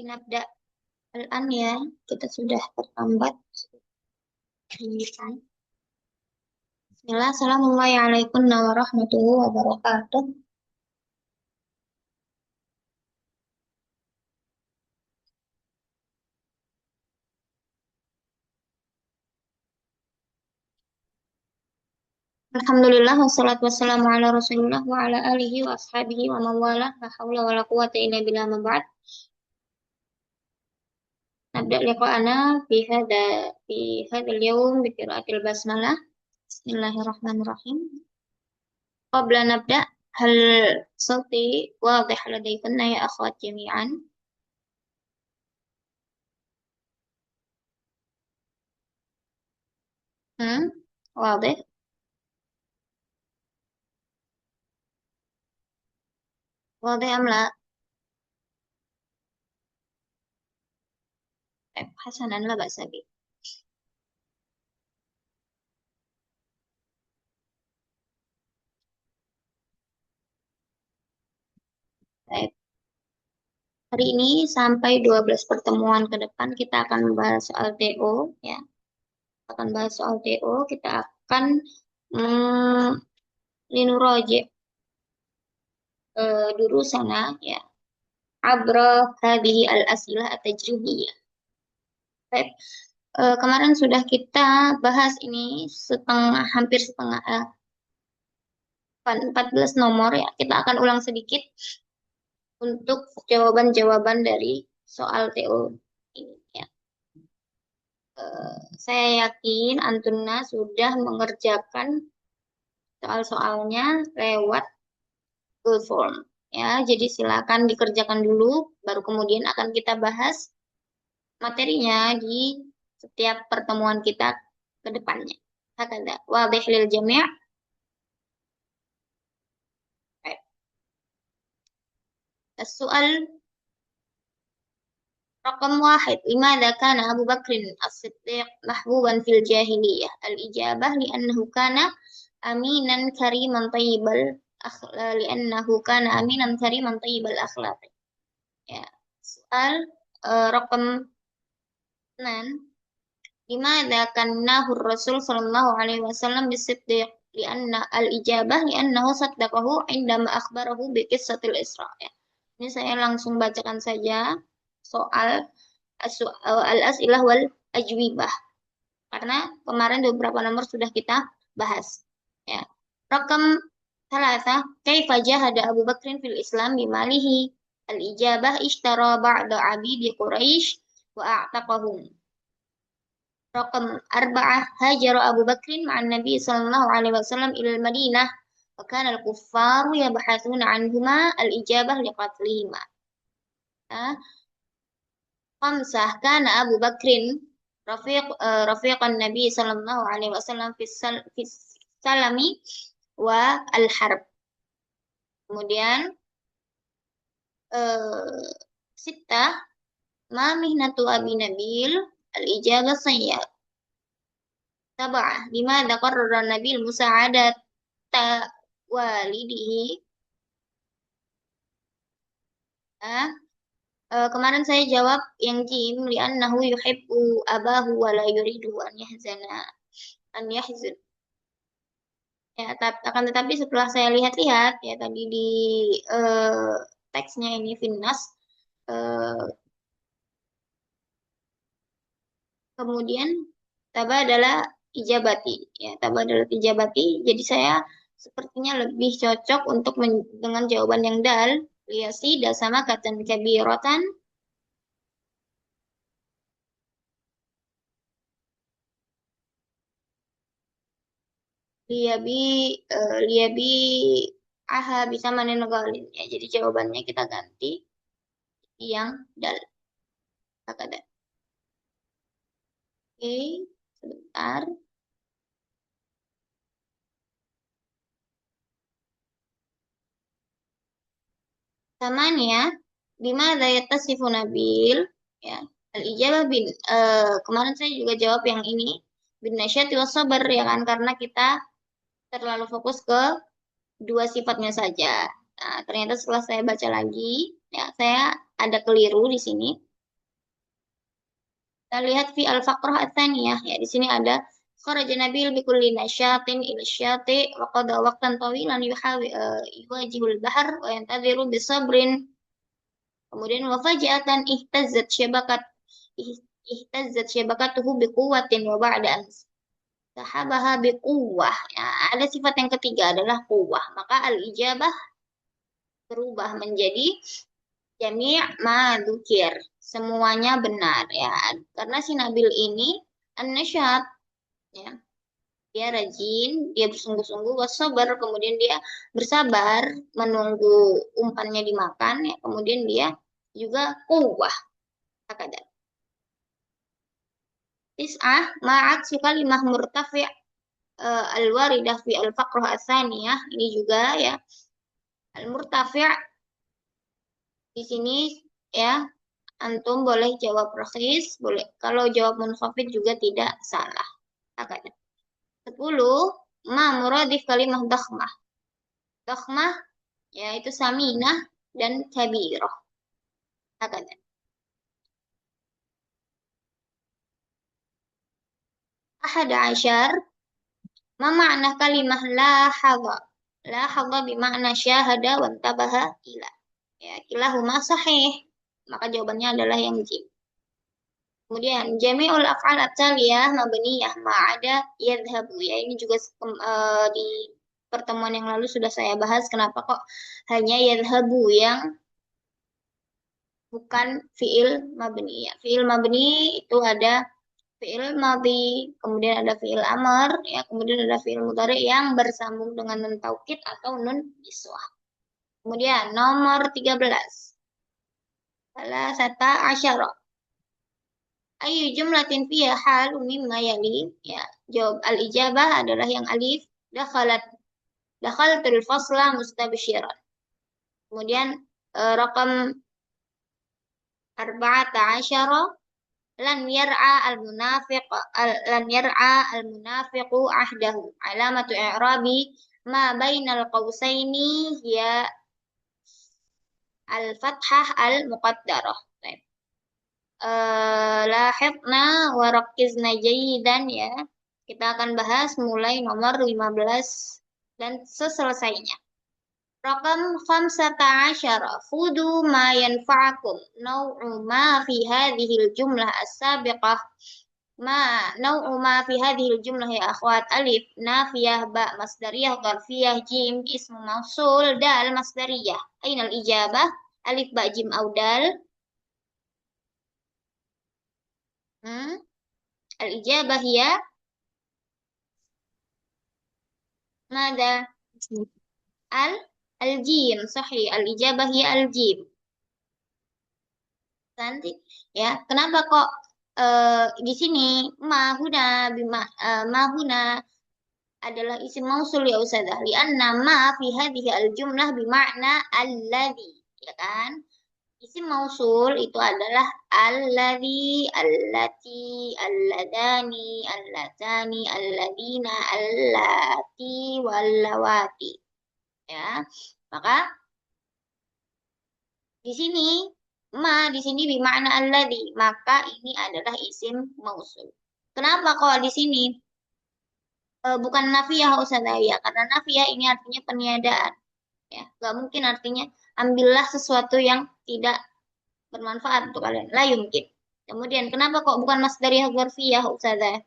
Nabda al-an ya, kita sudah terlambat. Bismillah, assalamualaikum warahmatullahi wabarakatuh. Alhamdulillah, wassalatu wassalamu ala rasulillah wa ala alihi wa ashabihi wa mawala, la hawla wa la quwata illa billah ma ba'd. Nabda liqa'ana fi hadal yawm bi qiraatil basmalah. Bismillahirrahmanirrahim. Qabla nabda, hal sauti wadih ladaykunna ya akhwat jami'an? Hmm? Wadih? Wadih am la? Hasanan la ba'sa bi. Baik. Hari ini sampai 12 pertemuan ke depan kita akan membahas soal TO ya. Akan bahas soal TO, kita akan mm, linuroje dulu sana ya. Abra hadhihi al-asilah at-tajribiyah. Baik. Kemarin sudah kita bahas ini hampir setengah 14 nomor ya. Kita akan ulang sedikit untuk jawaban-jawaban dari soal TO ini ya. Saya yakin Antuna sudah mengerjakan soal-soalnya lewat Google Form. Ya, jadi silakan dikerjakan dulu, baru kemudian akan kita bahas materinya di setiap pertemuan kita ke depannya. Hakada. Wadih lil jami'. Soal رقم واحد لماذا كان أبو بكر الصديق محبوبا في الجاهلية؟ الإجابة لأنه كان أمينا كريما طيب لأنه كان أمينا كريما طيب الأخلاق. Ya. Soal رقم 2. لماذا كناه الرسول صلى الله عليه وسلم بالصديق؟ لأن الإجابة لأنه صدقه عندما أخبره بقصة الإسراء. Ya. Ini saya langsung bacakan saja soal al-as'ilah wal ajwibah. Karena kemarin beberapa nomor sudah kita bahas. Ya. Rakam 3, kaifa jahada Abu Bakrin fil Islam bimalihi? Al-ijabah ishtara ba'da abidi Quraisy wa a'taqahum. Rakam 4, hajara Abu Bakrin ma'an Nabi sallallahu alaihi wasallam ila al-Madinah wa kana al-kuffaru yabhathuna anhuma al-ijabah liqatlihima. Khamsah, kana Abu Bakrin rafiqan Nabi sallallahu alaihi wasallam fi salami wa al-harb. Kemudian sitah, ma mihnatu Abi Nabil? Al-ijabah sayyad. Sab'ah, limadha qarrara Nabil musa'adata walidihi? Kemarin saya jawab yang jim, li'annahu yuhibbu abahu wa la yuridu an yahzun. Ya, akan tetapi setelah saya lihat-lihat ya tadi di teksnya ini Finnas, kemudian taba adalah ijabati ya, taba adalah ijabati, jadi saya sepertinya lebih cocok untuk dengan jawaban yang dal, liasi dasama katan kabiratan liabi liabi aha bisa manen galin ya, jadi jawabannya kita ganti yang dal. Hakada. Oke, sebentar. Tamania, bima yattasifu Nabil? Ya, al-ijabah kemarin saya juga jawab yang ini bin nasyati was sabar ya kan, karena kita terlalu fokus ke dua sifatnya saja. Nah, ternyata setelah saya baca lagi, ya saya ada keliru di sini. Kita lihat fi al-faqrah ats-tsaniyah, ya di sini ada kharaja nabil bi kulli nasyatin ila syati wa qada waqtan tawilan yuwajihul bahr wa yantadhiru bi sabrin. Kemudian wa faja'atan ihtazzat syabakatuhu bi quwwatin wa ba'da an sahabaha bi quwwah. Ya, ada sifat yang ketiga adalah quwwah. Maka al-ijabah berubah menjadi jami' ma dzukir. Semuanya benar ya. Karena si Nabil ini an-nasyat ya. Dia rajin, dia bersungguh-sungguh, wasabar, kemudian dia bersabar menunggu umpannya dimakan ya. Kemudian dia juga quwwah. Hakadah. Tis'ah ma'at kalimah murtafi' al-waridah fi al-faqrah ats-tsaniyah. Ini juga ya. Al-murtafi' di sini ya, antum boleh jawab rakhis, boleh. Kalau jawab munkhafid juga tidak salah. Hakadah. 10. Ma muradif kalimah dakhmah. Dakhmah yaitu saminah dan kabirah. Hakadah. Ahad ashar. Ma ma'na kalimah lahadha. Lahadha bimakna syahada wa intabaha ila. Ya, kilahuma sahih. Maka jawabannya adalah yang jim. Kemudian jami'ul af'al at-taliyah mabniyah ma'ada yadhhabu. Ya, ini juga di pertemuan yang lalu sudah saya bahas kenapa kok hanya yadhhabu yang bukan fi'il mabni. Ya, fi'il mabni itu ada fi'il madhi, kemudian ada fi'il amr, ya, kemudian ada fi'il mudhari yang bersambung dengan nun taukid atau nun niswah. Kemudian nomor 13. Salah sata asyara. Ayu jumlatin fiha hal mimma yali. Ya, jawab al-ijabah adalah yang alif. Dakhaltul fasla mustabsyiran. Kemudian rakam 14 lan yar'a al-munafiqu ahdahu. Alamatu i'rabi ma bainal qausaini hiya al-fathah al-muqaddarah. Lahidna wa rakkizna jayidan ya. Kita akan bahas mulai nomor 15 dan seselesainya. Rakam 15. Khudu ma yanfa'akum. Naw'u ma fi hadhil jumlah as-sabiqah. Naw'u ma fi hadhil jumlah ya akhwat. Alif, nafiyah, ba, masdariyah, dharfiyah, jim, ismu mausul, dal, masdariyah. Ainal ijabah. Alif, ba, jim, au, dal. Al-ijabah hiya mada? Al-jim, sahih. Al-ijabah hiya al-jim. Nanti ya, kenapa kok di sini mahuna adalah isim mausul ya Ustazah? Lianna ma fi hadhihi al-jumlah bimakna alladhi, ya kan? Isim mausul itu adalah alladhi, allati, alladani, allatani, alladina, allati, wallawati. Ya. Maka di sini di sini bimakna alladhi, maka ini adalah isim mausul. Kenapa kok di sini bukan nafiyah Ustazah? Ya, karena nafiyah ini artinya peniadaan. Ya, nggak mungkin artinya ambillah sesuatu yang tidak bermanfaat untuk kalian. La yumkin. Kemudian kenapa kok bukan masdariyah dzarfiyah Ustazah?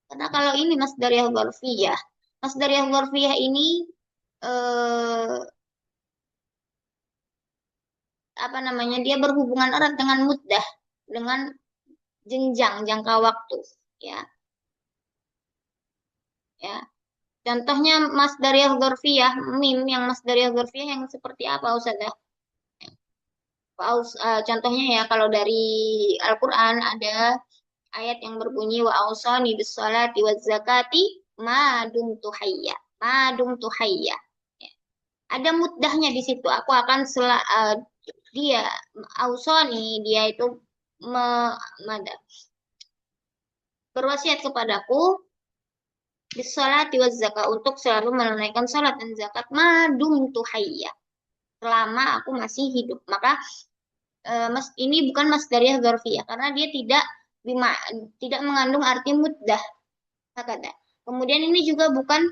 Karena kalau ini masdariyah dzarfiyah. Masdariyah dzarfiyah ini apa namanya? Dia berhubungan erat dengan muddah, dengan jenjang jangka waktu, ya. Ya. Contohnya masdariyah dzarfiyah, mim yang masdariyah dzarfiyah yang seperti apa Ustazah? Contohnya ya kalau dari Al-Qur'an ada ayat yang berbunyi wa ausani bis salati waz zakati ma dumtu hayya. Ma dumtu hayya. Ya. Ada muddahnya di situ. Aku akan dia ausani, dia itu berwasiat kepadaku bis salati waz zakat, untuk selalu menunaikan salat dan zakat ma dumtu hayya, selama aku masih hidup. Maka ini bukan masdariyah dzarfiyah karena dia tidak mengandung arti muddah. Hakada. Kemudian ini juga bukan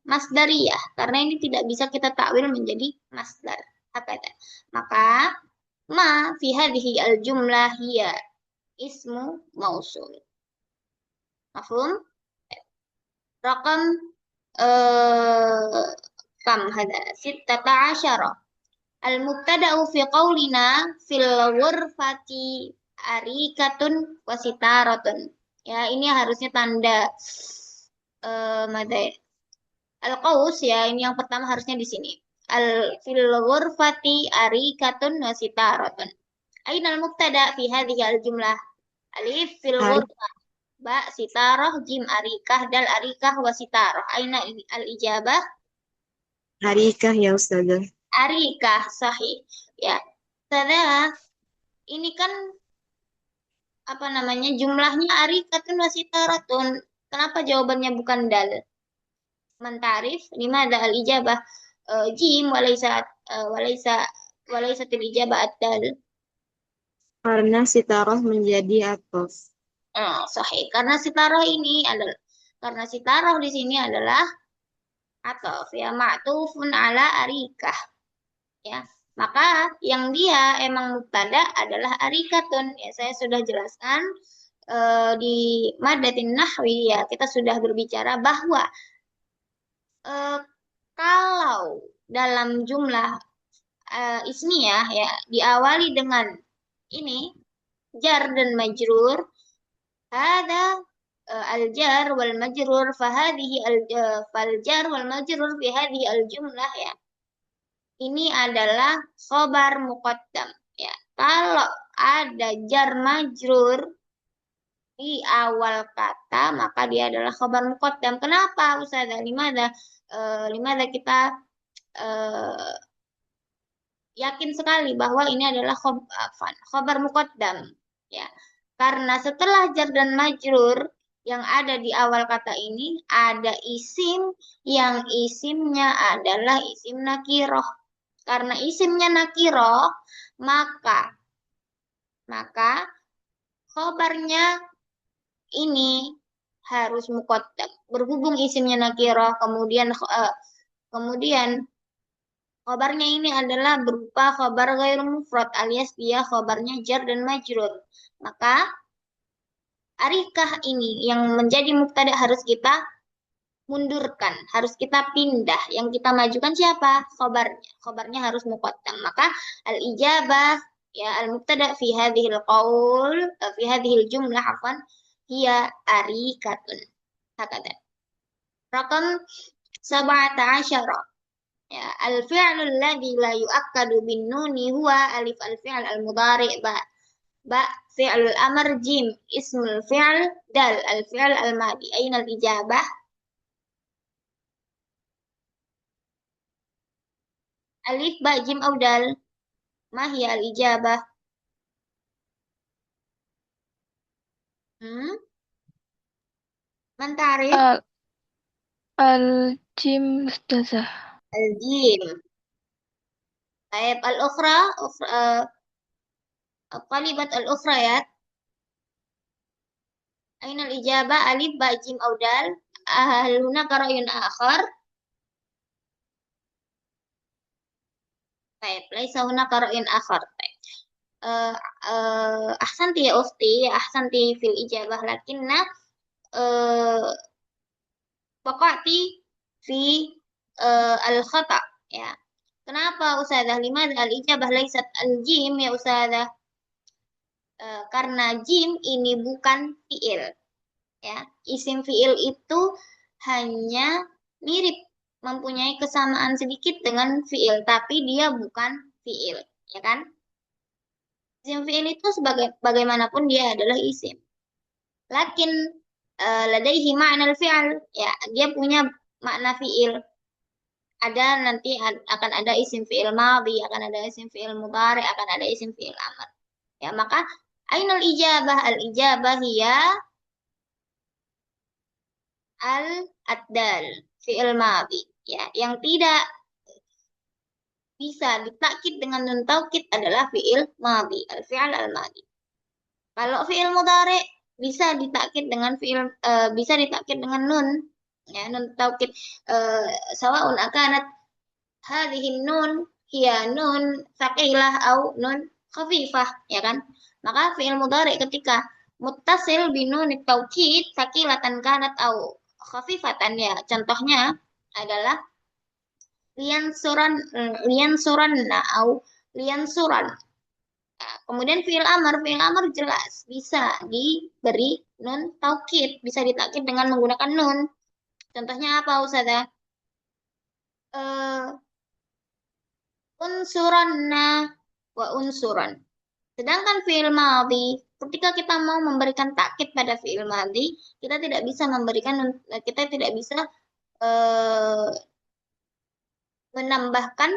masdariyah karena ini tidak bisa kita takwil menjadi masdar. Hakada. Maka ma fi hadhihi al-jumlah hiya ismu mausul. Mafhum? Rakam kam hada 16. Al-mubtada'u fi qaulina fil ghurfati arikatun wasitaratun. Ya, ini harusnya tanda madai. Al-qaus ya, ini yang pertama harusnya di sini. Fil ghurfati arikatun wasitaratun. Aina al-mubtada fi hadhihi al-jumlah? Alif fil Hari, ghurfah, ba sitarah, jim arikah, dal arikah wasitarah. Aina al-ijabah? harikah ya Ustazah? Arikah, sahih. Ya. Ustazah, ini kan apa namanya jumlahnya arikatun wasitaratun. Kenapa jawabannya bukan dal? Mentarif lima ada al ijabah jim walaisa walaisatil ijabah ad-dal. Karena sitarah menjadi atos. Sahih. Karena sitaroh di sini adalah atof ya ma'tufun ala arikah ya. Maka yang dia emang mubtada adalah arikatun. Ya, saya sudah jelaskan di madatin nahwi ya, kita sudah berbicara bahwa eh, kalau dalam jumlah ismiyah ya diawali dengan ini jar dan majrur, ada al-jar wal majrur fahadihi fal jar wal majrur fi hadhihi al jumlah ya. Ini adalah khobar muqaddam ya. Kalau ada jar majrur di awal kata maka dia adalah khobar muqaddam. Kenapa Ustazah? Limada kita eh, yakin sekali bahwa ini adalah khobar muqaddam ya. Karena setelah jar dan majrur yang ada di awal kata ini ada isim yang isimnya adalah isim nakiroh. Karena isimnya nakiroh, maka maka khobarnya ini harus muqaddam. Berhubung isimnya nakiroh, kemudian khobarnya ini adalah berupa khobar ghairu mufrad alias dia khobarnya jar dan majrur. Maka arikah ini yang menjadi mubtada harus kita mundurkan, harus kita pindah. Yang kita majukan siapa? Khobarnya. Khobarnya harus muqaddam. Maka al-ijabah ya al-mubtada fi hadhil qaul fi hadhil jumlah afwan hiya arikatun. Hakada. Rakam 17. Ya, al-fi'lu alladhi la yu'akkadu bin nuni huwa alif al-fi'l al-mudhari' ba fi'l al-amr jim ismul fi'l dal al-fi'l al-madi. Aina al-ijabah? Alif ba jim au dal? Ma hiya al-ijabah? Hmm? Man ta'rif? Al Al-Jim Ustazah. Al-jim. Taib al-ukhra qalibat al-ukhrayat. Aina al-ijabah? Alif ba jim au dal? Huna qara'yun akhar? Taib, laisa huna qara'yun akhar. Taib. Ahsanti ya ukhti, ahsanti fil ijabah lakinna waqa'ti fi al-khata ya. Kenapa Ustazah? Limadha al-ijabah laisat al-jim ya Ustazah? Karena jim ini bukan fiil ya. Isim fiil itu hanya mirip mempunyai kesamaan sedikit dengan fiil tapi dia bukan fiil ya kan? Isim fiil itu bagaimanapun dia adalah isim. Lakin ladaihi ma'na al-fi'al ya, dia punya makna fi'il. Ada nanti akan ada isim fi'il madhi, akan ada isim fi'il mudhari, akan ada isim fi'il amr. Ya, maka ainul ijabah? Al-ijabah hiya al-addal fi'il madhi ya, yang tidak bisa ditakkid dengan nun taukid adalah fi'il madhi, al-fi'al al-madhi. Kalau fi'il mudhari bisa ditakkid dengan bisa ditakkid dengan nun, ya, nun taukid, sawaun akanat hadhihi nun hiya nun tsaqilah au nun khafifah, ya kan? Maka fi'il mudhari ketika muttasil binun taukid tsaqilatan kanat au khafifatan, ya, contohnya adalah lian suranna au lian suran. Nah, kemudian fi'il amar jelas bisa diberi nun taukid, bisa ditakkid dengan menggunakan nun. Contohnya apa, Ustazah? Unsuranna wa unsuran. Sedangkan fi'il madhi, ketika kita mau memberikan takkid pada fi'il madhi, kita tidak bisa memberikan kita tidak bisa eh, menambahkan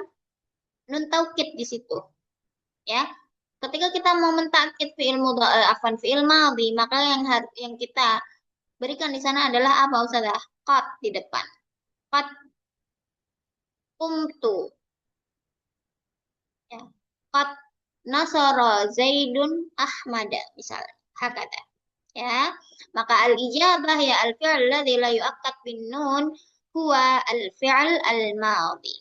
nun taukid di situ, ya. Ketika kita mau mentakkid fi'il madhi, maka yang kita berikan di sana adalah apa, Ustazah? Qad di depan. Qad qumtu. Ya. Qad nasara Zaidun Ahmada, misalnya. Hakata. Ya. Maka al-ijabah ya al-fi'l alladhi la yu'akkad bin nun huwa al-fi'l al-madhi.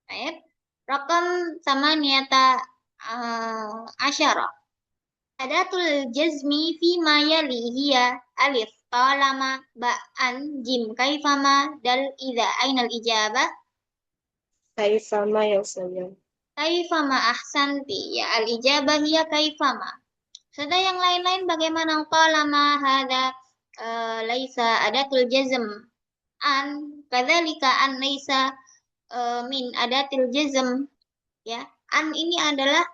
Baik. Rakam samaniyata asyara. Adatul jazmi fi ma yali hiya alif talama ba'an jim kaifama dal idza ainal ijabah Kaifama ya Ustazah. kaifama ahsanti, ya al ijabah hiya kaifama. Sudah yang lain-lain bagaimana? Talama hada laisa adatul jazm an kadzalika an laisa min adatil jazm, ya. An ini adalah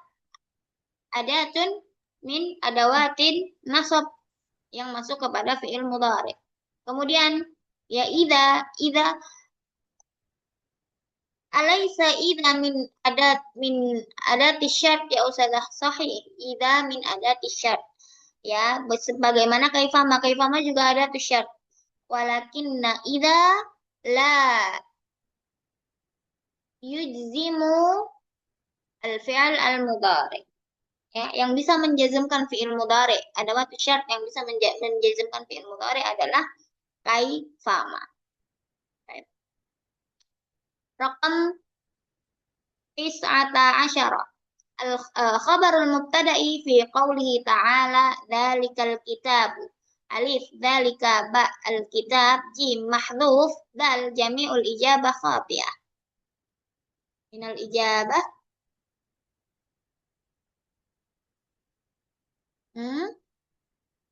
adatun min adawatin nasab yang masuk kepada fi'il mudhari. Kemudian ya idza alaysa idza min adati syart, ya Ustazah. Sahih, idza min adati syart, ya. Sebagaimana kaifama juga adatu syart. Walakinna idza la yujzimu al-fi'al al-mudhari. Ya, yang bisa menjazmkan fi'il mudhari, adawat syarat yang bisa menjazmkan fi'il mudhari adalah kaifama. Rakam 19. Khabarul mubtada'i fi qawlihi ta'ala dzalikal kitabu. Alif dzalika ba al-kitab jim mahdhuf dal jami'ul ijabah khatiyah. Minal ijabah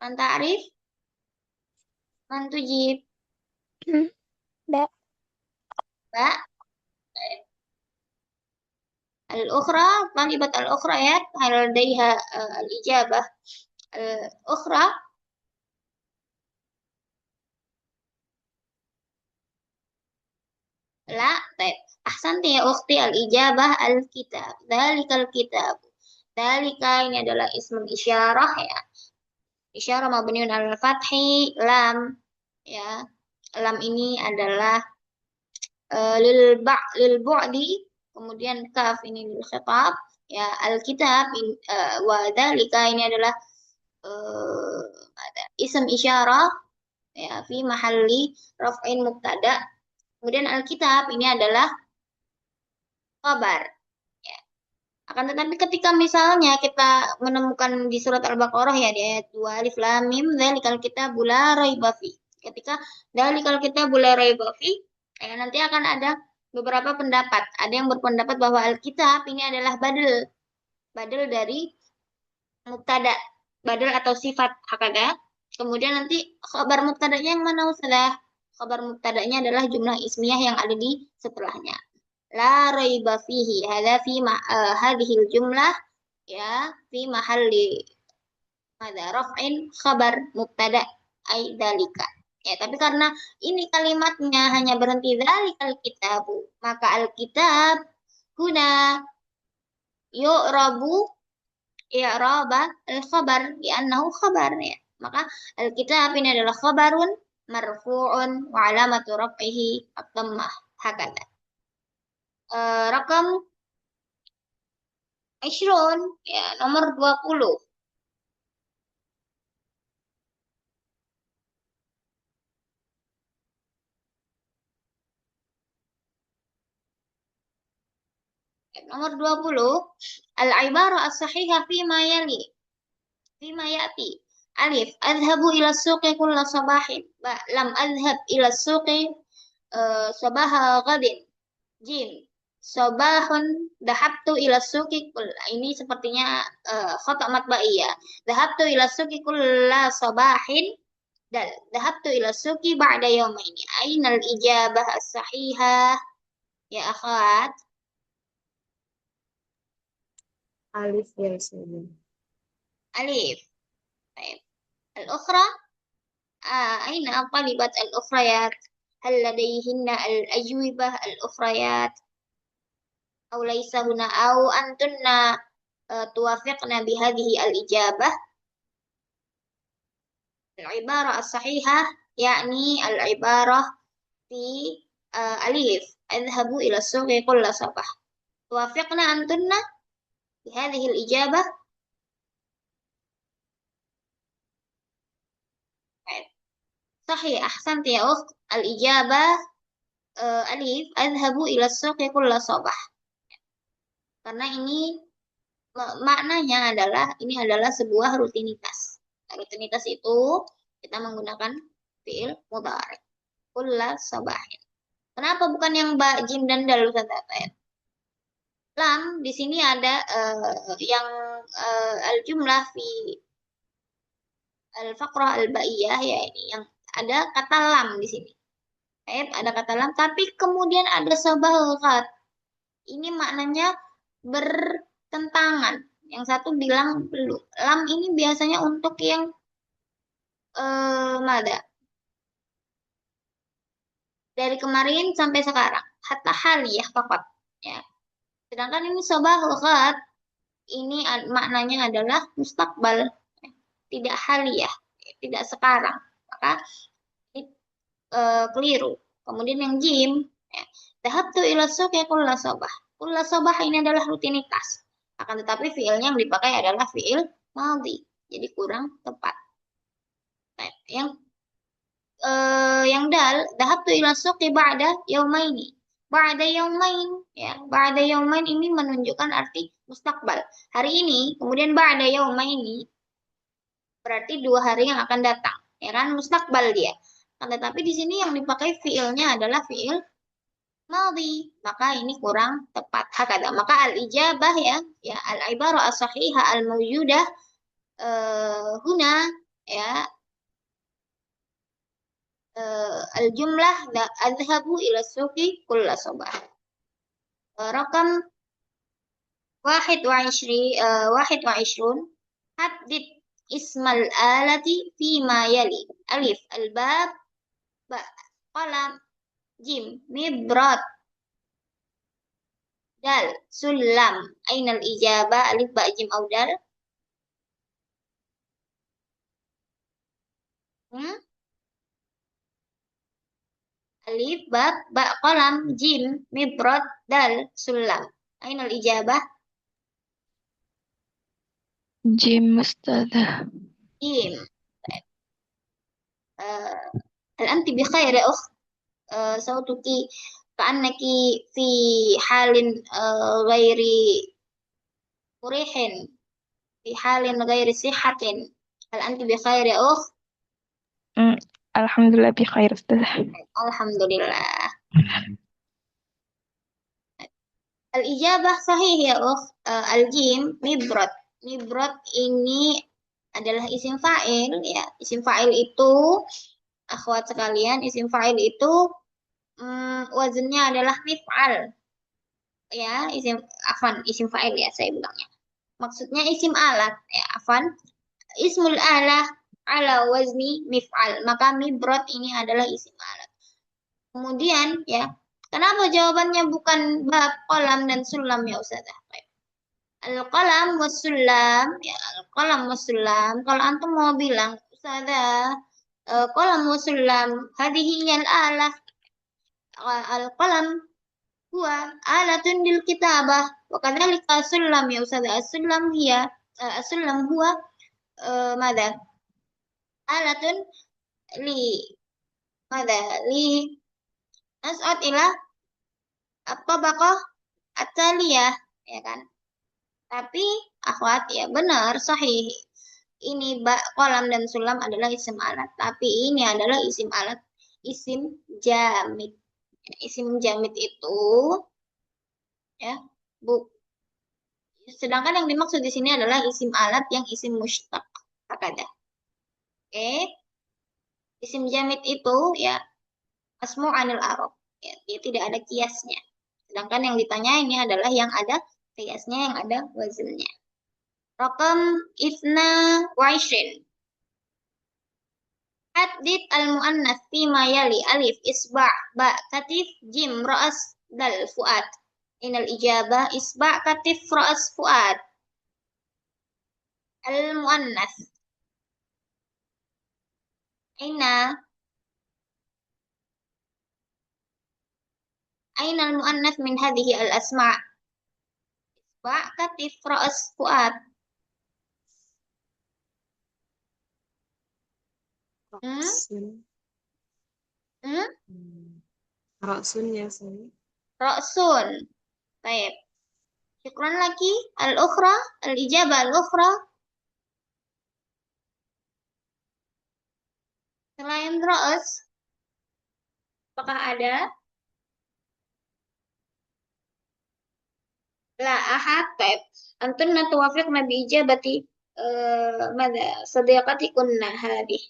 Man ta'rif? Man tujib? Ba. Ba. Al-ukhra, talibat al-ukhra, ya, hal ladaiha al-ijabah al-ukhra. La, baik. Ahsanti ya ukhti, al-ijabah al-kitab. Dzalikal kitab. Dzalika ini adalah ismul isyarah, ya. Isyarah mabniun al-fathi, lam, ya. Lam ini adalah lil bu'di, kemudian kaf ini lil khitab, ya. Al-kitab wa dzalika ini adalah ism isyarah, ya, fi mahalli raf'in mubtada. Kemudian al-kitab ini adalah kabar. Ya. Akan tetapi ketika misalnya kita menemukan di surat Al-Baqarah, ya, di ayat 2 alif lam mim dzalikal kitabu la raiba fi. Ketika dzalikal kitabu la raiba fi, ya, nanti akan ada beberapa pendapat. Ada yang berpendapat bahwa Alkitab ini adalah badal dari mubtada, badal atau sifat hakada. Kemudian nanti khabar mubtadanya yang mana, Ustazah? Khabar mubtadanya adalah jumlah ismiyah yang ada di setelahnya. La raiba fihi, hadza fi hadhil jumlah, ya, fi mahalli madza raf'in khabar mubtada ai dzalika. Ya, tapi karena ini kalimatnya hanya berhenti dzalikal kitabu, maka al-kitab huna yu'rabu i'raba al-khabar li'annahu khabar, ya. Maka al-kitab ini adalah khabarun marfu'un wa alamatu raf'ihi ad-dhammah, hakadha. Rakam 20, ya, nomor 20. Nomor 20, al-ibarah as-sahihah fima yali, fima ya'ti. Alif, adhabu ila suqi kulla sabahin. Ba, lam adhab ila suqi sabaha ghadin. Jim, sabahun dahabtu ila suqi kull. Ini sepertinya khata' matba'iyah. Dahabtu ila suqi kulla sabahin. Dal, dahabtu ila suqi ba'da yawmaini. Ainal ijabah as-sahihah ya akhwat? Alif ya Ustazah. Alif. Baik. Al-ukhra, أين الطالبات الأخريات؟ هل لديهن الأجوبة الأخريات أو ليس هنا أو أنتن توافقن بهذه الإجابة؟ العبارة الصحيحة يعني العبارة في أليف اذهبوا إلى السوق كل صباح. توافقن أنتن بهذه الإجابة؟ صحيح، أحسنت يا أخت. الإجابة أليف اذهبوا إلى السوق كل صباح. Karena ini maknanya adalah ini adalah sebuah rutinitas. Rutinitas itu kita menggunakan fiil mudhari. Kulla sabahin. Kenapa bukan yang ba, jim dan dal Ustaz ya? Lam di sini ada yang al-jumlah fi al-faqrah al-ba'iyah ya, ini yang ada kata lam di sini. Ada kata lam tapi kemudian ada sabahat. Ini maknanya bertentangan. Yang satu bilang belum. Lam ini biasanya untuk yang mada. Dari kemarin sampai sekarang. Hatta haliyah fakat. Ya. Sedangkan ini sabahat. Ini maknanya adalah mustakbal. Tidak haliyah. Tidak sekarang. Maka ini keliru. Kemudian yang jim. Ya. Dahabtu ila suqi kulla sabah. Kulla sabah ini adalah rutinitas. Akan tetapi fiilnya yang dipakai adalah fiil madhi. Jadi kurang tepat. Nah, yang dal, dahabtu ila suqi ba'da yaumaini. Ba'da yaumain, ya. Ba'da yaumain ini menunjukkan arti mustakbal. Hari ini, kemudian ba'da yaumaini berarti 2 hari yang akan datang. Ya kan, mustakbal dia. Tetapi di sini yang dipakai fiilnya adalah fiil madhi, maka ini kurang tepat. Hakada. Maka al-ijabah ya al-ibarah as-sahihah al-mawjudah huna ya al-jumlah adhabu ila suqi kulla sabah. Rakam 21 haddid ismal alati fima yali. Alif al-bab, ba qalam, jim mibrad, dal sulam. Ainal ijabah? Alif ba jim au dal? Alif bab ba qalam jim mibrad dal sulam. Ainal ijabah? جيم أستاذة. جيم. هل أنت بخير يا أخت؟ صوتك كأنك في حال غير مريح، في حال غير صحة. هل أنت بخير يا أخت؟ الحمد لله بخير أستاذة. الحمد لله. Al-ijabah sahih ya أخت. Al-jim mibrad. Mibrad ini adalah isim fa'il ya. Isim fa'il itu akhwat sekalian, isim fa'il itu wazennya adalah mif'al. Ya, isim fa'il ya saya bilangnya. Maksudnya isim alat ya, ismul alah ala wazni mif'al. Maka mibrad ini adalah isim alat. Kemudian ya, kenapa jawabannya bukan bab, qalam dan sulam ya Ustazah? Al-qalam was-sulam, ya, al-qalam was-sulam. Kalau antum mau bilang, Ustazah, qalam was-sulam, hadhihi al-alah. Al-qalam huwa alatun lil kitabah wa kadzalika as-sulam ya ustaz. As-sulam hiya as-sulam huwa madza alatun li madza li nas'ad ila at-tabaqah at-taliyah, ya kan? Tapi akhwat, ya benar, sahih. Ini kolam dan sulam adalah isim alat. Tapi ini adalah isim alat, isim jamid. Isim jamid itu, ya, sedangkan yang dimaksud di sini adalah isim alat yang isim mushtaq. Hakadah. Oke. Isim jamid itu, ya, asmu anil arab. Ya, dia tidak ada kiasnya. Sedangkan yang ditanya ini adalah yang ada kiasnya, yang ada wazannya. Rakam isna wa ishrin. Haddid al-mu'annas fima yali alif isba' ba katif jim ra'as dal fuad. Inal ijabah isba' katif ra'as fuad. Al-mu'annas. Aina al-mu'annas min hadhihi al-asma'. Isba' katif ra'as fuad. Roksun. Roksun ya, saya. Ra'sun. Baik. Syukran lagi. Al-ukhra. Al-ijabah al-ukhra. Selain ra's, apakah ada? La ahad. Baik. Antunna tuwafiqna bi ijabati madza sadiqatikunna hadih.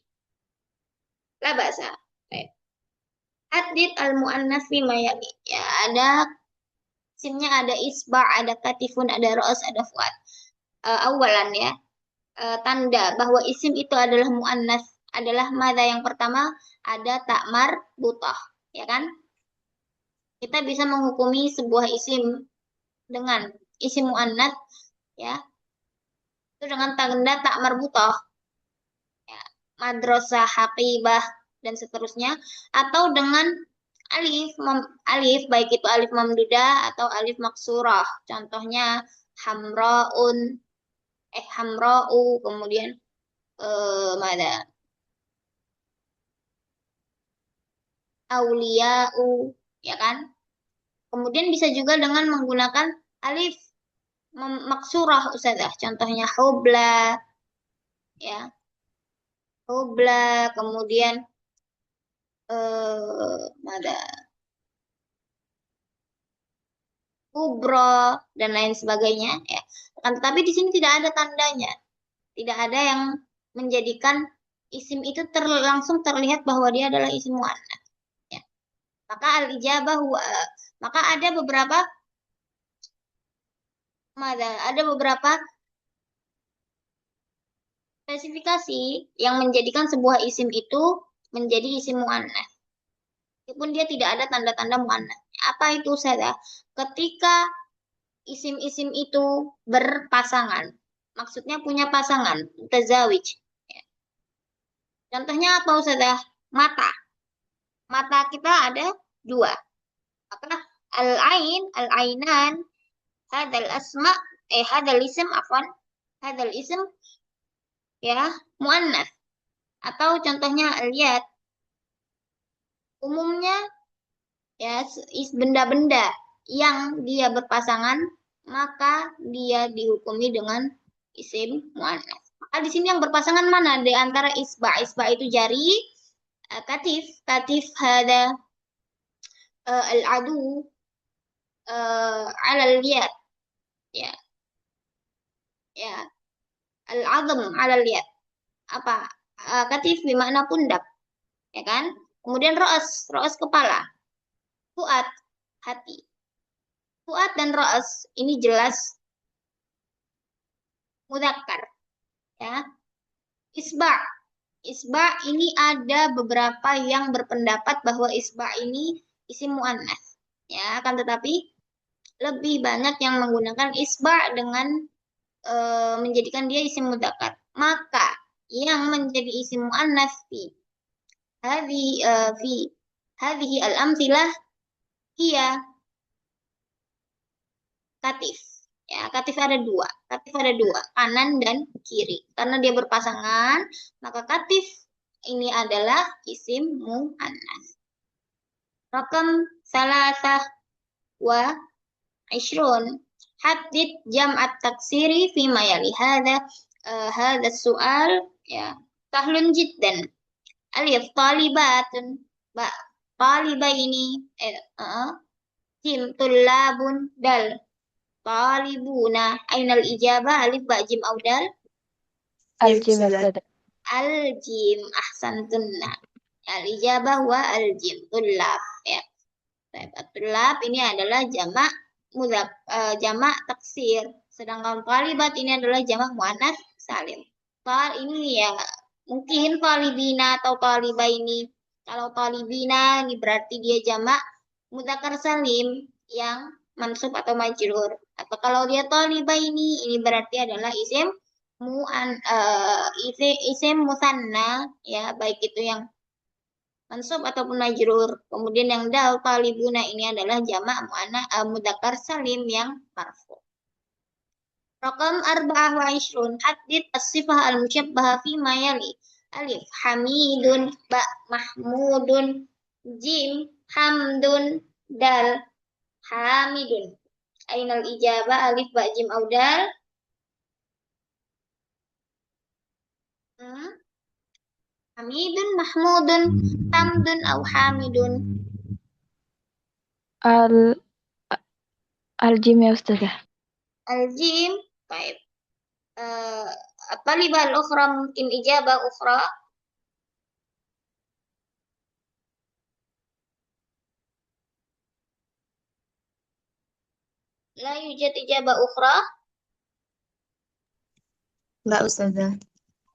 La ba'sa. Baik. Haddid al-mu'annas fima yali. Ya, ada isimnya, ada isba', ada katifun, ada ra's, ada fuad. Awalan, ya. Tanda bahwa isim itu adalah mu'annas adalah madza. Yang pertama ada ta'mar butah, ya kan? Kita bisa menghukumi sebuah isim dengan isim mu'annas, ya, itu dengan tanda ta'mar butah, ya, madrasah, haqibah, dan seterusnya, atau dengan alif baik itu alif mamdudah atau alif maksurah. Contohnya hamraun, hamra'u, kemudian mana auliya'u, ya kan? Kemudian bisa juga dengan menggunakan alif maksurah ustazah. Contohnya hubla, ya. Hubla, kemudian mana kubro dan lain sebagainya, ya. Tetapi di sini tidak ada tandanya. Tidak ada yang menjadikan isim itu langsung terlihat bahwa dia adalah isim mu'annas, ya. Maka al-ijabah maka ada beberapa spesifikasi yang menjadikan sebuah isim itu menjadi isim mu'annas. Meskipun dia tidak ada tanda-tanda mu'annas. Apa itu saja? Ketika isim-isim itu berpasangan. Maksudnya punya pasangan, tazawij. Ya. Contohnya apa Ustazah? Mata. Mata kita ada dua. Maka al-ain, al-ainan, hadal asma, hadal isim, afwan. Hadal isim, ya, mu'annas. Atau contohnya al-yad. Umumnya, ya, benda-benda yang dia berpasangan, maka dia dihukumi dengan isim mu'annas. Maka di sini yang berpasangan mana? Di antara isba. Isba itu jari, katif hada al-adu alal yad, ya, ya, al-azam alal yad. Apa? Katif bermakna pundak, ya kan? Kemudian ro'as kepala, fuad hati. Fuad dan ro'as ini jelas mudzakkar, ya. Isba ini ada beberapa yang berpendapat bahwa isba ini isim mu'annas, ya, akan tetapi lebih banyak yang menggunakan isba dengan menjadikan dia isim mudzakkar. Maka yang menjadi isim mu'annas fi hadhihi al-amtsilah hiya katif. Ya, katif ada dua. Katif ada dua, kanan dan kiri. Karena dia berpasangan, maka katif ini adalah isim mu'annas. Rakam salasah wa ishrun. Haddid jam'at taksiri fima yali. Hada soal ya sahlun jiddan. Alif talibatun. Ba talibah ini jim tullabun dal talibuna. Ainal ijabah alif ba jim au dal? Al-jim ya Ustazah. Al-jim ahsantunna. Al-ijabah wa al-jim tullab ya. Tullab ini adalah jamak jamak taksir, sedangkan talibat ini adalah jamak muannas salim. Ini ya mungkin talibina atau talibah ini. Kalau talibina ini berarti dia jamak mudzakkar salim yang mansub atau majrur. Atau kalau dia talibah ini berarti adalah isim isim musanna ya, baik itu yang mansub ataupun majrur. Kemudian yang dal talibuna ini adalah jamak mudzakkar salim yang marfu. Raqam 24 haddid as-sifah al-musyabbahah fi ma yali. Alif hamidun, ba mahmudun, jim hamdun, dal hamidun. Ainal ijabah alif ba jim au dal? Hamidun, mahmudun, hamdun au hamidun. Al-jim ya Ustazah. Al-jim, baik. الطالبة الأخرى ممكن إجابة أخرى. لا يوجد إجابة أخرى. لا أستاذة.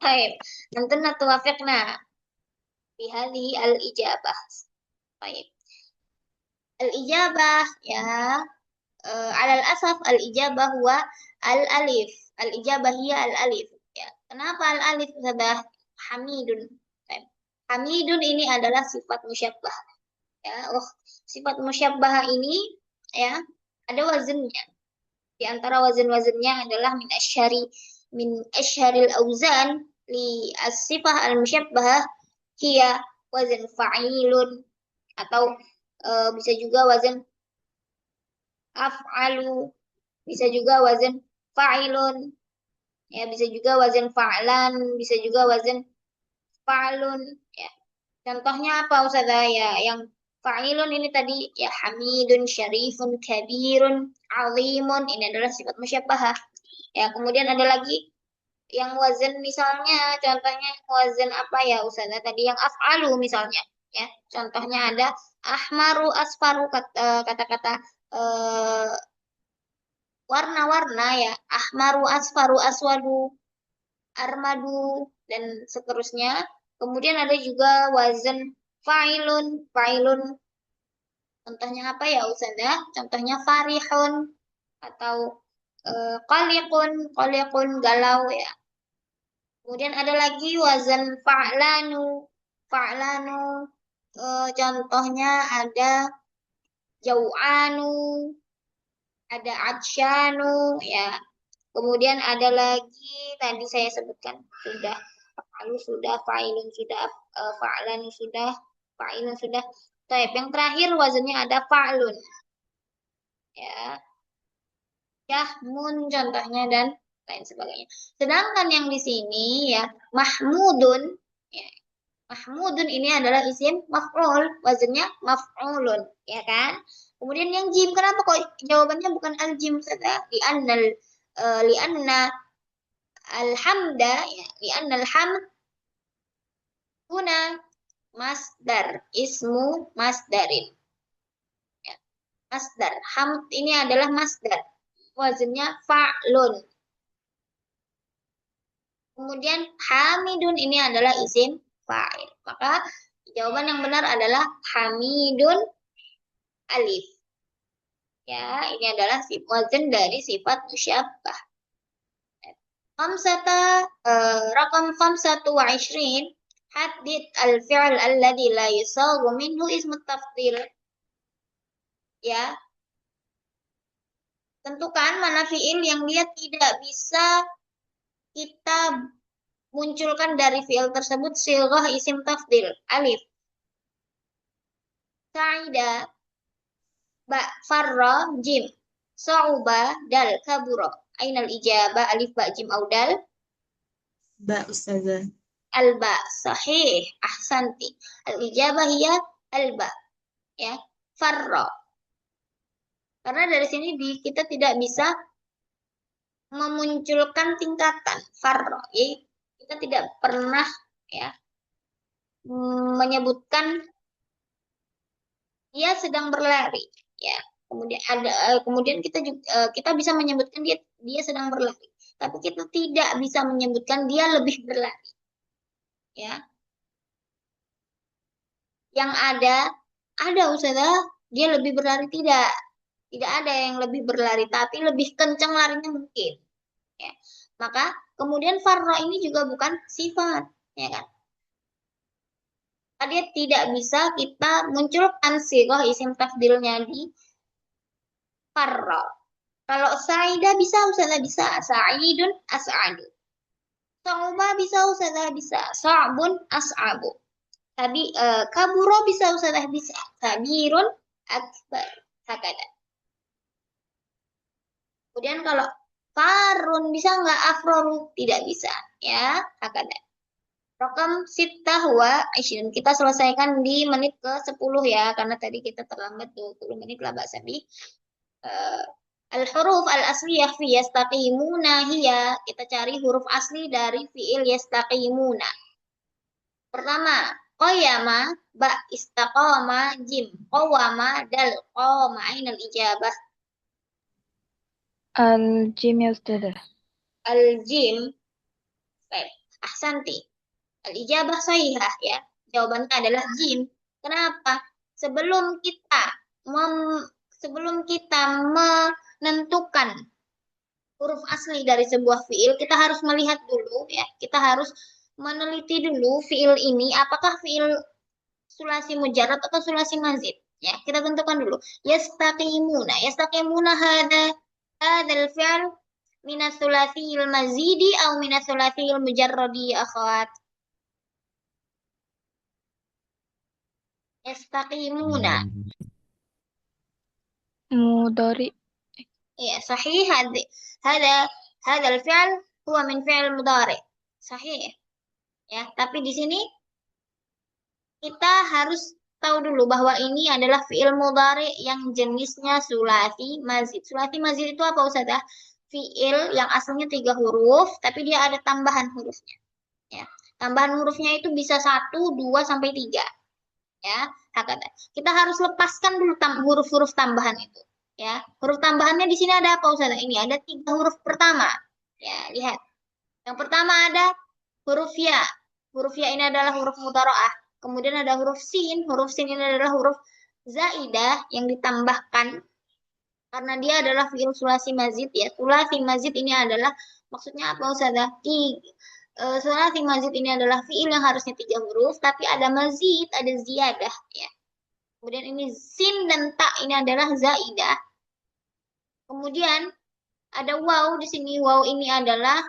طيب أنتن توافقنا بهذه الإجابة. طيب الإجابة يا على الأسف الإجابة هو الألف. الإجابة هي الألif. Ya. Kenapa al-alif sudah hamidun? Hamidun ini adalah sifat musyabbah. Ya, sifat musyabbah ini ya ada wazennya. Di antara wazan-wazannya adalah min asyharil auzan li as-sifah al-musyabbah hiya wazan fa'ilun atau bisa juga wazan af'alu, bisa juga wazan fa'ilun, ya bisa juga wazan fa'lan, bisa juga wazan fa'lun. Ya. Contohnya apa Ustazah? Ya, yang fa'ilun ini tadi ya hamidun, syarifun, kabirun, azimun, ini adalah sifat musyabbahah. Ya, kemudian ada lagi yang wazan misalnya, contohnya wazan apa ya Ustazah? Tadi yang af'alu misalnya. Ya, contohnya ada ahmaru, asfaru, kata-kata warna-warna ya, ahmaru, asfaru, aswadu, armadu, dan seterusnya. Kemudian ada juga wazan fa'ilun. Fa'ilun contohnya apa ya Ustazah? Contohnya farihun atau qaliqun, qaliqun galau ya. Kemudian ada lagi wazan fa'lanu. Fa'lanu contohnya ada jau'anu, ada atsyanu ya. Kemudian ada lagi tadi saya sebutkan sudah fa'alu sudah, fa'ilun sudah, fa'lan sudah, fa'ilun sudah. Baik, yang terakhir wazannya ada fa'lun. Ya. Yahmun contohnya dan lain sebagainya. Sedangkan yang di sini ya mahmudun ya. Mahmudun ini adalah isim maf'ul, wazannya maf'ulun, ya kan? Kemudian yang jim, kenapa kok jawabannya bukan al-jim saja? Li'anna alhamda ya, li'anna alhamd huna masdar, ismu masdarin. Ya. Masdar, hamd ini adalah masdar. Wazannya fa'lun. Kemudian hamidun ini adalah isim fa'il. Maka jawaban yang benar adalah hamidun alif. Ya, ini adalah wazan dari sifat musyabbah. Rakam 25 haddid al-fi'l alladhi la yusaghu minhu ismu tafdil. Ya. Tentukan mana fiil yang dia tidak bisa kita munculkan dari fiil tersebut silghah isim tafdil. Alif. Sa'ida. Ba. Farra. Jim. Sa'uba. Dal. Kabura. Ainal ijabah. Alif, ba, jim, au dal. Ba Ustazah. Alba. Sahih. Ahsanti. Al-ijabah hiya alba. Ya. Farra. Karena dari sini kita tidak bisa memunculkan tingkatan farra. Kita tidak pernah ya menyebutkan dia sedang berlari ya. Kemudian kita bisa menyebutkan dia sedang berlari, tapi kita tidak bisa menyebutkan dia lebih berlari ya. Yang ada Ustazah, dia lebih berlari, tidak ada yang lebih berlari, tapi lebih kencang larinya mungkin ya. Maka kemudian farra ini juga bukan sifat ya kan. Dia tidak bisa kita munculkan sighah isim tafdilnya di farra. Kalau Saida bisa Ustazah, bisa. Sa'idun as'adu. Sa'uba bisa Ustazah, bisa. Sa'bun as'abu. Tapi kabura bisa Ustazah, bisa. Kabirun akbar. Hakada. Kemudian kalau farun bisa nggak? Afroru tidak bisa ya. Hakada. Rokam sittah wa isyin. Kita selesaikan di menit ke-10 ya, karena tadi kita terlambat 20 menit lah Mbak Sabi. Al-huruf al-asliyah fi yastaqimuna hiya. Kita cari huruf asli dari fi'il yastaqimuna. Pertama, qayyama, ba, istaqama, jim, qawama, dal, qawma. Ainal ijabah. Al-jim ya Ustazah. Al-jim. Baik, ahsanti. Al-ijabah sahihah ya. Jawabannya adalah jim. Kenapa? Sebelum kita menentukan huruf asli dari sebuah fiil, kita harus melihat dulu ya. Kita harus meneliti dulu fiil ini apakah fiil sulasi mujarrad atau sulasi mazid. Ya, kita tentukan dulu. Yastaqimuna. Yastaqimuna hadzal fi'l min as-sulasil mazidi atau min as-sulasil mujarradi ya akhwat. Yastaqimuna. Mudhari. Ya, sahih. Hada al-fi'l huwa min fi'l mudhari. Sahih. Ya, tapi di sini kita harus tahu dulu bahwa ini adalah fi'il mudhari yang jenisnya sulasi mazid. Sulasi mazid itu apa Ustazah? Fi'il yang aslinya 3 huruf, tapi dia ada tambahan hurufnya. Ya. Tambahan hurufnya itu bisa 1, 2, sampai 3. Ya, hakata. Kita harus lepaskan dulu huruf-huruf tambahan itu. Ya, huruf tambahannya di sini ada apa Ustazah? Ini ada 3 huruf pertama. Ya, lihat. Yang pertama ada huruf ya. Huruf ya ini adalah huruf mudhara'ah. Kemudian ada huruf sin. Huruf sin ini adalah huruf zaidah yang ditambahkan karena dia adalah fi'il sulasi mazid ya. Sulasi mazid ini adalah maksudnya apa Ustazah? Sulasi mazid ini adalah fi'il yang harusnya 3 huruf tapi ada mazid, ada ziyadah ya. Kemudian ini sin dan ta ini adalah zaidah. Kemudian ada waw di sini. Waw ini adalah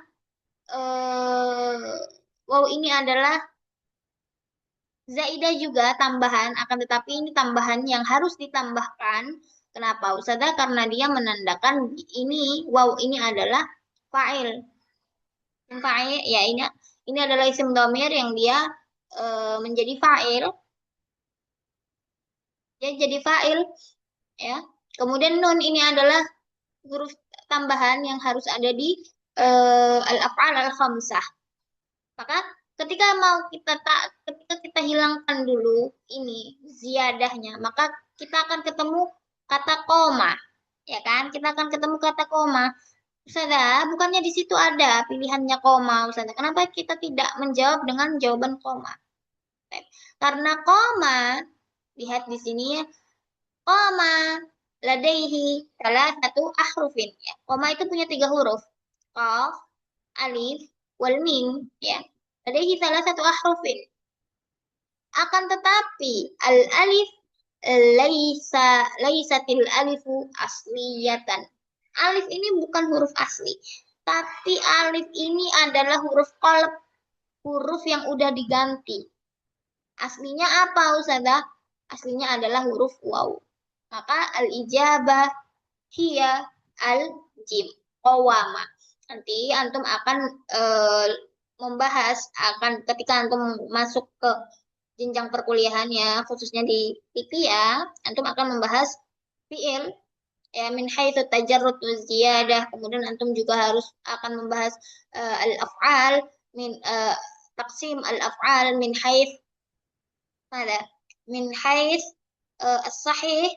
zaidah juga tambahan, akan tetapi ini tambahan yang harus ditambahkan. Kenapa Ustazah? Karena dia menandakan ini waw ini adalah fa'il. Fa'il ya, ini adalah isim dhamir yang dia menjadi fa'il. Dia jadi fa'il ya. Kemudian nun ini adalah huruf tambahan yang harus ada di al-af'al al-khamsah. Maka ketika kita hilangkan dulu ini ziyadahnya, maka kita akan ketemu kata koma. Ya kan? Kita akan ketemu kata koma. Ustazah, bukannya di situ ada pilihannya koma, Ustazah. Kenapa kita tidak menjawab dengan jawaban koma? Karena koma, lihat di sini ya. Koma ladaihi salah satu ahrufin. Ya. Koma itu punya 3 huruf. Qaf, alif, wal mim. Ya. Ladaihi salah satu ahrufin. Akan tetapi al-alif laisatil alifu asliyatan. Alif ini bukan huruf asli, tapi alif ini adalah huruf qalb, huruf yang udah diganti. Aslinya apa, Ustazah? Aslinya adalah huruf waw. Maka al-ijabah hiya al-jim qawama. Nanti antum akan membahas ketika antum masuk ke jenjang perkuliahannya, khususnya di IP ya, antum akan membahas fiil ya min haitsu tajarrud wa ziyadah. Kemudian antum juga harus akan membahas al-af'al min taqsim al-af'al min haits mana? Min haits as-sahih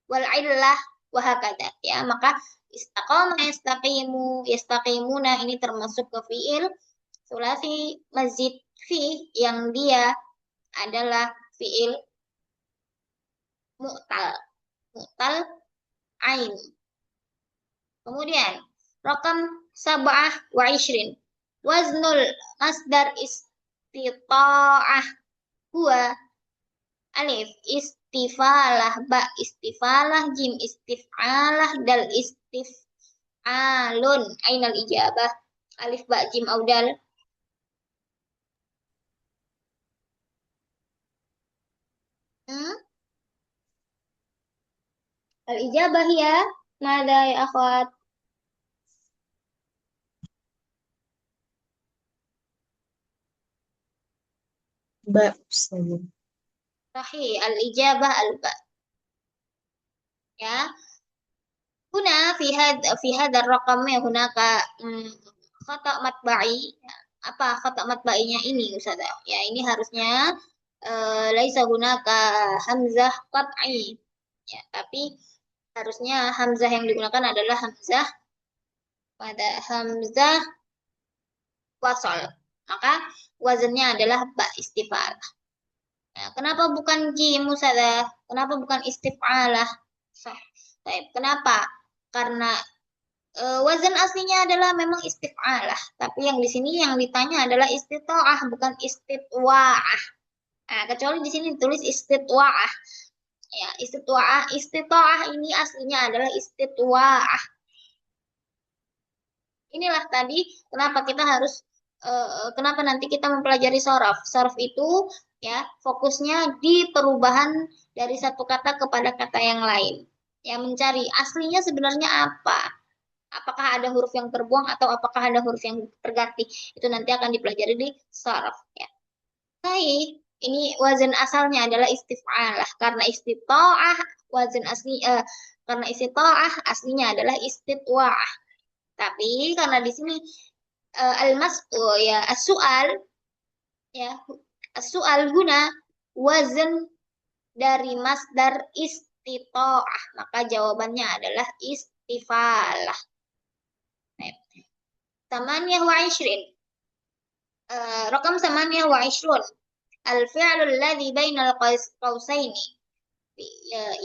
wal illah wa hakada. Ya, maka istaqama yastaqimu yastaqimuna ini termasuk ke fiil sulasi mazid fi yang dia adalah fiil mu'tal. Mu'tal ain. Kemudian rakam sab'ah wa ishrin. Waznul masdar istita'ah huwa alif istifalah, ba istifalah, jim istif'alah, dal istif'alun. Ainal ijabah alif ba jim audal. Al ijabah ya mada ya akhwat. Ba Ustazah. Sahih, al ijabah al ba. Ya. Huna fi hadha ar-raqam hunaka khata matba'i. Apa khata matba'inya ini Ustazah? Ya, ini harusnya laisa hunaka hamzah qat'i. Ya, tapi harusnya hamzah yang digunakan adalah hamzah pada hamzah wasol. Maka wazannya adalah ba istifal. Nah, kenapa bukan jim Ustazah? Kenapa bukan istif'alah? Baik, kenapa? Karena wazan aslinya adalah memang istif'alah, tapi yang di sini yang ditanya adalah istita'ah bukan istitwa'ah. Nah, kecuali di sini ditulis istitwa'ah. Ya, istita'ah ini aslinya adalah istitwa'ah. Inilah tadi kenapa kita harus kenapa nanti kita mempelajari sorof. Sorof itu ya fokusnya di perubahan dari satu kata kepada kata yang lain. Ya, mencari aslinya sebenarnya apa. Apakah ada huruf yang terbuang atau apakah ada huruf yang terganti. Itu nanti akan dipelajari di sorof. Ya. Baik, ini wazan asalnya adalah istif'alah. Karena istita'ah, wazan asli, karena istita'ah aslinya adalah istitwa'ah. Tapi karena di sini ya as-su'al ya as-su'al guna wazan dari masdar istita'ah, maka jawabannya adalah istifalah. Tamaniyah wa ishrin. Rakam tamaniyah wa ishrun. Al-fi'lu alladhi bainal qawsaini.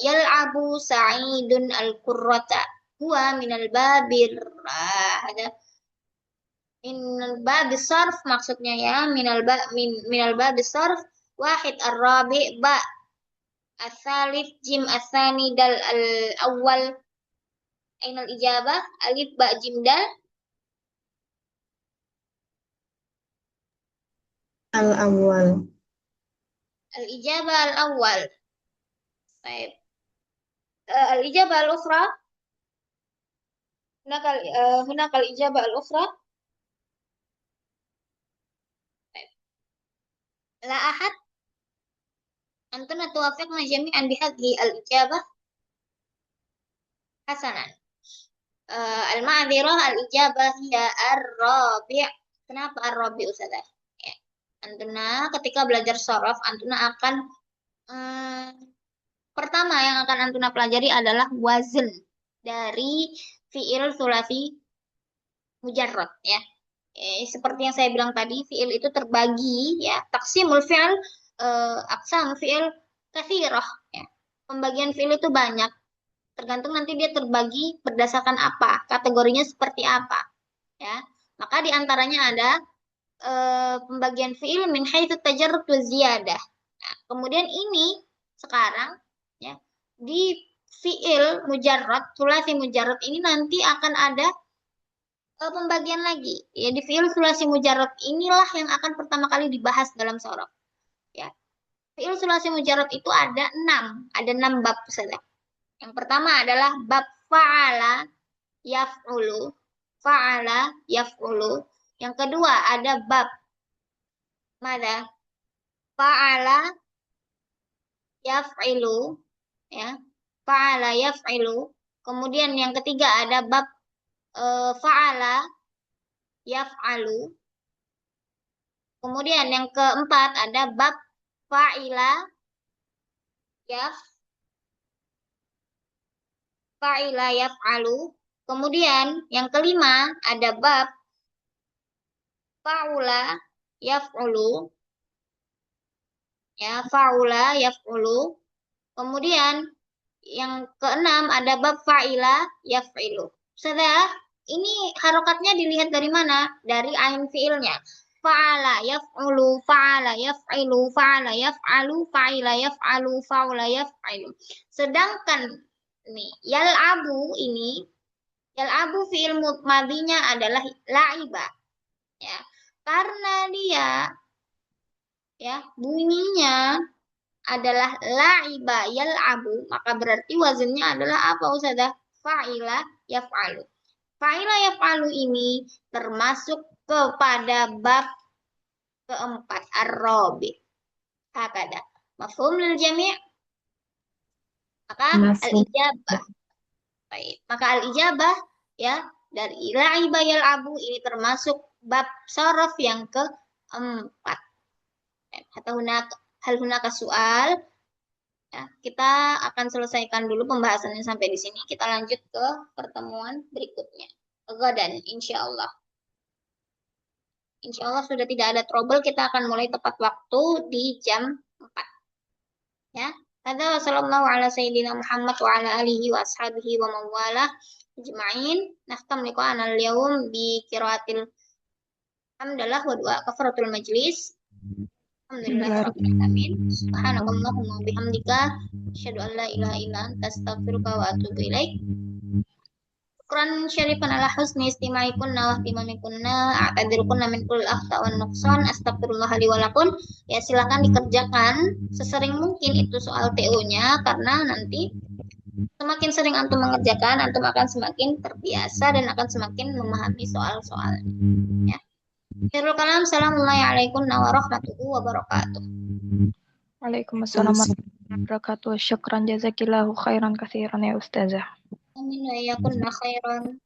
Yal'abu sa'idun al-qurrata. Huwa minal babir. Ada minal babis sarf maksudnya ya. Minal babis sarf. Wahid ar-rabi ba. As-salif jim as-sani dal al-awwal. Ainal ijabah alif ba jim dal. Al-awwal. Al-ijabah al-awwal. Baik. Al-ijabah al-ukhra. هناك الإجابة الأخرى. لا أحد أنتن توافقنا جميعا بهذه الإجابة. حسنا. المعذرة الإجابة هي الرابع. Kenapa ar-rabi Ustazah? Ya. Antuna ketika belajar sorof, Antuna akan pertama yang akan Antuna pelajari adalah wazn dari fiil sulasi mujarrad ya. Seperti yang saya bilang tadi, fiil itu terbagi ya, taksimul fi'il aqsam fi'il katsirah ya. Pembagian fiil itu banyak. Tergantung nanti dia terbagi berdasarkan apa, kategorinya seperti apa ya. Maka di antaranya ada pembagian fiil min haitsu tajarrud wa ziyadah. Nah, kemudian ini sekarang ya fiil mujarrad, sulasi mujarrad ini nanti akan ada pembagian lagi. Ya, di fiil sulasi mujarrad inilah yang akan pertama kali dibahas dalam sorof. Ya. Fiil sulasi mujarrad itu ada 6 bab saja. Yang pertama adalah bab fa'ala yaf'ulu, fa'ala yaf'ulu. Yang kedua ada bab mada fa'ala yaf'ilu, ya. Fa'ala yaf'ilu. Kemudian yang ketiga ada bab fa'ala yaf'alu. Kemudian yang keempat ada bab fa'ila yaf'alu. Kemudian yang kelima ada bab fa'ula yaf'ulu. Ya, fa'ula yaf'ulu. Kemudian yang keenam ada bab fa'ila yaf'ilu. Sudah, ini harokatnya dilihat dari mana? Dari ain fiilnya. Fa'ala yaf'ulu, fa'ala yaf'ilu, fa'ala yaf'alu, fa'ila yaf'alu, fa'ula yaf'ilu. Sedangkan nih, yal'abu fi'il madinya adalah la'iba. Ya. Karena dia bunyinya adalah la'iba yal'abu, maka berarti wazannya adalah apa Ustazah? Fa'ila yaf'alu. Fa'ila yaf'alu ini termasuk kepada bab keempat ar-rabi. Hakada. Mafhum lil jami'? Maka al-ijabah. Baik. Maka al-ijabah ya dari la'iba yal'abu ini termasuk bab sorof yang keempat. Hal hunaka soal. Ya, kita akan selesaikan dulu pembahasannya sampai di sini. Kita lanjut ke pertemuan berikutnya. Dan insya Allah sudah tidak ada trouble. Kita akan mulai tepat waktu di jam 4. Ya. Hadza wassallallahu ala sayyidina Muhammad wa ala alihi wa ashabihi wa mawalah ajma'in. Nahtam liqa'ana al-yawm bi qiraatil hamdalah wa du'a kafaratul majlis. Alhamdulillahirabbil alamin. Subhanakallahumma wa bihamdika asyhadu an la ilaha illa anta astaghfiruka wa atubu ilaik. Syukran syarifan ala husni istima'ikunna wa ihtimamikunna. A'tadirukunna min kulli akhta wan nuqsan. Astagfirullah li wa lakum. Ya, silakan dikerjakan sesering mungkin itu soal TO-nya karena nanti semakin sering antum mengerjakan, antum akan semakin terbiasa dan akan semakin memahami soal-soalnya. Ya. Akhirul kalam, assalamualaikum warahmatullahi wabarakatuh. Waalaikumsalam warahmatullahi wabarakatuh. Syukran jazakillahu khairan katsiran ya Ustazah. Amin wa iyyakunna khairan.